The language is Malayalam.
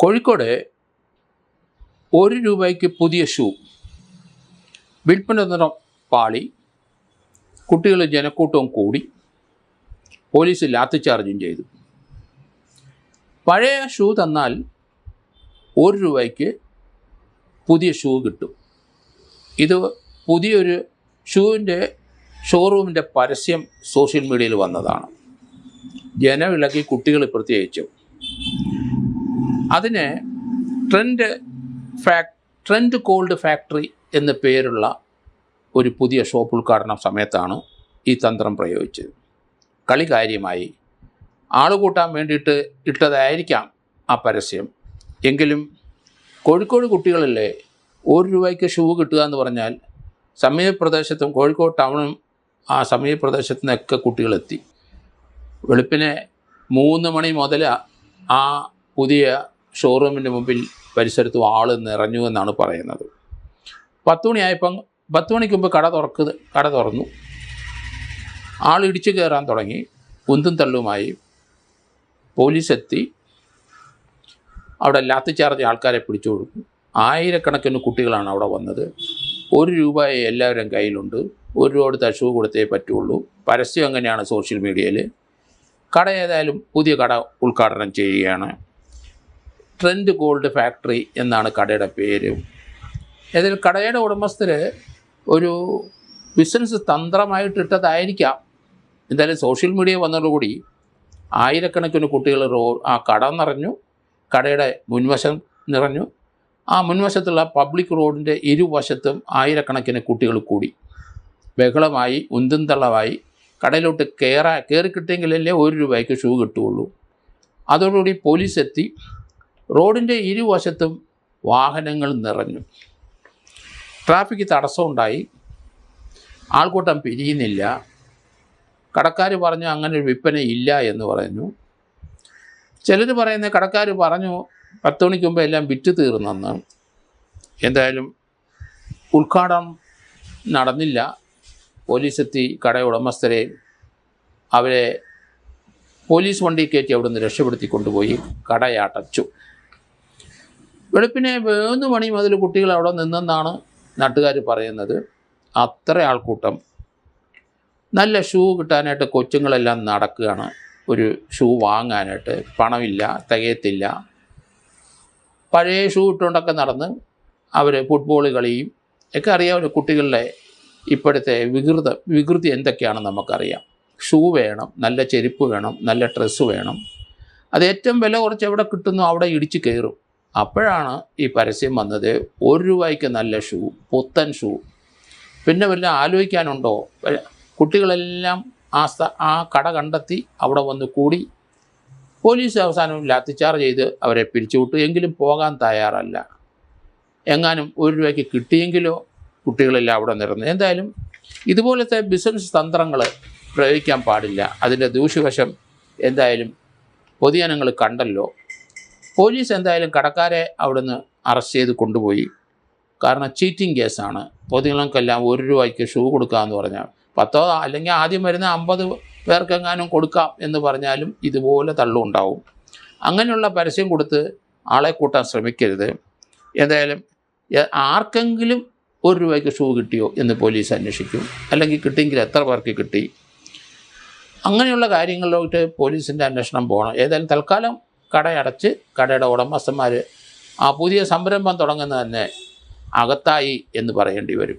കോഴിക്കോട് 1 രൂപയ്ക്ക് പുതിയ ഷൂ വിൽപ്പന നിറം പാളി. കുട്ടികൾ ജനക്കൂട്ടവും കൂടി. പോലീസ് ലാത്തിച്ചാർജും ചെയ്തു. പഴയ ഷൂ തന്നാൽ 1 രൂപയ്ക്ക് പുതിയ ഷൂ കിട്ടും. ഇത് പുതിയൊരു ഷൂവിൻ്റെ ഷോറൂമിൻ്റെ പരസ്യം സോഷ്യൽ മീഡിയയിൽ വന്നതാണ്. ജനവിളക്കി, കുട്ടികൾ പ്രത്യേകിച്ചും. അതിന് ട്രെൻഡ് കോൾഡ് ഫാക്ടറി എന്ന പേരുള്ള ഒരു പുതിയ ഷോപ്പ് ഉദ്ഘാടന സമയത്താണ് ഈ തന്ത്രം പ്രയോഗിച്ചത്. കളി കാര്യമായി ആൾ കൂട്ടാൻ വേണ്ടിയിട്ട് ഇട്ടതായിരിക്കാം ആ പരസ്യം. എങ്കിലും കോഴിക്കോട് കുട്ടികളല്ലേ 1 രൂപയ്ക്ക് ഷൂ കിട്ടുക എന്ന് പറഞ്ഞാൽ സമീപപ്രദേശത്തും കോഴിക്കോട് ടൗണും ആ സമീപപ്രദേശത്തു നിന്നൊക്കെ കുട്ടികളെത്തി. വെളുപ്പിനെ 3 മണി മുതൽ ആ പുതിയ ഷോറൂമിൻ്റെ മുമ്പിൽ പരിസരത്തും ആൾ നിറഞ്ഞു എന്നാണ് പറയുന്നത്. 10 മണിയായപ്പം 10 മണിക്ക് മുമ്പ് കട തുറന്നു. ആൾ ഇടിച്ചു കയറാൻ തുടങ്ങി. ഉന്തും തള്ളുമായി പോലീസ് എത്തി. അവിടെ ലാത്തിച്ചാർജ് ആൾക്കാരെ പിടിച്ചു കൊടുക്കും. ആയിരക്കണക്കിന് കുട്ടികളാണ് അവിടെ വന്നത്. 1 രൂപ എല്ലാവരും കയ്യിലുണ്ട്. 1 രൂപ കൊടുത്ത ഷൂ കൊടുത്തേ പറ്റുള്ളൂ. പരസ്യം അങ്ങനെയാണ് സോഷ്യൽ മീഡിയയിൽ. കട ഏതായാലും പുതിയ കട ഉദ്ഘാടനം ചെയ്യുകയാണ്. ട്രെൻഡ് കോൾഡ് ഫാക്ടറി എന്നാണ് കടയുടെ പേര്. ഏതായാലും കടയുടെ ഉടമസ്ഥർ ഒരു ബിസിനസ് തന്ത്രമായിട്ടിട്ടതായിരിക്കാം. എന്തായാലും സോഷ്യൽ മീഡിയ വന്നതോടുകൂടി ആയിരക്കണക്കിന് കുട്ടികൾ ആ കട നിറഞ്ഞു. കടയുടെ മുൻവശം നിറഞ്ഞു. ആ മുൻവശത്തുള്ള പബ്ലിക് റോഡിൻ്റെ ഇരുവശത്തും ആയിരക്കണക്കിന് കുട്ടികൾ കൂടി. ബഹളമായി, ഉന്തും തള്ളമായി. കടയിലോട്ട് കയറി കിട്ടിയെങ്കിലല്ലേ 1 രൂപയ്ക്ക് ഷൂ കിട്ടുകയുള്ളൂ. അതോടുകൂടി പോലീസ് എത്തി. റോഡിൻ്റെ ഇരുവശത്തും വാഹനങ്ങൾ നിറഞ്ഞു. ട്രാഫിക് തടസ്സമുണ്ടായി. ആൾക്കൂട്ടം പിരിയുന്നില്ല. കടക്കാർ പറഞ്ഞു അങ്ങനെ ഒരു വിൽപ്പന ഇല്ല എന്ന് പറഞ്ഞു. ചിലർ പറയുന്ന കടക്കാർ പറഞ്ഞു 10 മണിക്ക് മുമ്പ് എല്ലാം വിറ്റ് തീർന്നെന്ന്. എന്തായാലും ഉദ്ഘാടനം നടന്നില്ല. പോലീസെത്തി കട ഉടമസ്ഥരെ അവരെ പോലീസ് വണ്ടി കയറ്റി അവിടെ നിന്ന് രക്ഷപ്പെടുത്തി കൊണ്ടുപോയി കടയടച്ചു. വെളുപ്പിനെ 3 മണി മുതൽ കുട്ടികൾ അവിടെ നിന്നെന്നാണ് നാട്ടുകാർ പറയുന്നത്. അത്ര ആൾക്കൂട്ടം. നല്ല ഷൂ കിട്ടാനായിട്ട് കൊച്ചുങ്ങളെല്ലാം നടക്കുകയാണ്. ഒരു ഷൂ വാങ്ങാനായിട്ട് പണമില്ല, തികയത്തില്ല. പഴയ ഷൂ ഇട്ടുകൊണ്ടൊക്കെ നടന്ന് അവർ ഫുട്ബോൾ കളിയും ഒക്കെ അറിയാമല്ലോ. കുട്ടികളുടെ ഇപ്പോഴത്തെ വികൃതി എന്തൊക്കെയാണെന്ന് നമുക്കറിയാം. ഷൂ വേണം, നല്ല ചെരുപ്പ് വേണം, നല്ല ഡ്രസ്സ് വേണം. അത് ഏറ്റവും വില കുറച്ച് എവിടെ കിട്ടുന്നു അവിടെ ഇടിച്ച് കയറും. അപ്പോഴാണ് ഈ പരസ്യം വന്നത്. 1 രൂപയ്ക്ക് നല്ല ഷൂ, പുത്തൻ ഷൂ. പിന്നെ വല്ല ആലോചിക്കാനുണ്ടോ? കുട്ടികളെല്ലാം ആ കട കണ്ടെത്തി അവിടെ വന്ന് കൂടി. പോലീസ് അവസാനം ലാത്തിച്ചാർജ് ചെയ്ത് അവരെ പിരിച്ചുവിട്ടു. എങ്കിലും പോകാൻ തയ്യാറല്ല. എങ്ങാനും 1 രൂപയ്ക്ക് കിട്ടിയെങ്കിലോ കുട്ടികളെല്ലാം അവിടെ നിറഞ്ഞു. എന്തായാലും ഇതുപോലത്തെ ബിസിനസ് തന്ത്രങ്ങൾ പ്രയോഗിക്കാൻ പാടില്ല. അതിൻ്റെ ദൂഷ്യവശം എന്തായാലും പൊതുജനങ്ങൾ കണ്ടല്ലോ. പോലീസ് എന്തായാലും കടക്കാരെ അവിടുന്ന് അറസ്റ്റ് ചെയ്ത് കൊണ്ടുപോയി. കാരണം ചീറ്റിംഗ് കേസാണ്. പൊതുജനങ്ങൾക്കെല്ലാം 1 രൂപയ്ക്ക് ഷൂ കൊടുക്കാമെന്ന് പറഞ്ഞാൽ 10 അല്ലെങ്കിൽ ആദ്യം വരുന്ന 50 പേർക്കെങ്ങാനും കൊടുക്കാം എന്ന് പറഞ്ഞാലും ഇതുപോലെ തള്ളുണ്ടാവും. അങ്ങനെയുള്ള പരസ്യം കൊടുത്ത് ആളെ കൂട്ടാൻ ശ്രമിക്കരുത്. എന്തായാലും ആർക്കെങ്കിലും 1 രൂപയ്ക്ക് ഷൂ കിട്ടിയോ എന്ന് പോലീസ് അന്വേഷിക്കും. അല്ലെങ്കിൽ കിട്ടിയെങ്കിൽ എത്ര പേർക്ക് കിട്ടി, അങ്ങനെയുള്ള കാര്യങ്ങളിലോട്ട് പോലീസിൻ്റെ അന്വേഷണം പോകണം. ഏതായാലും തൽക്കാലം കടയടച്ച് കടയുടെ ഉടമസ്ഥന്മാർ ആ പുതിയ സംരംഭം തുടങ്ങുന്നത് തന്നെ അകത്തായി എന്ന് പറയേണ്ടി വരും.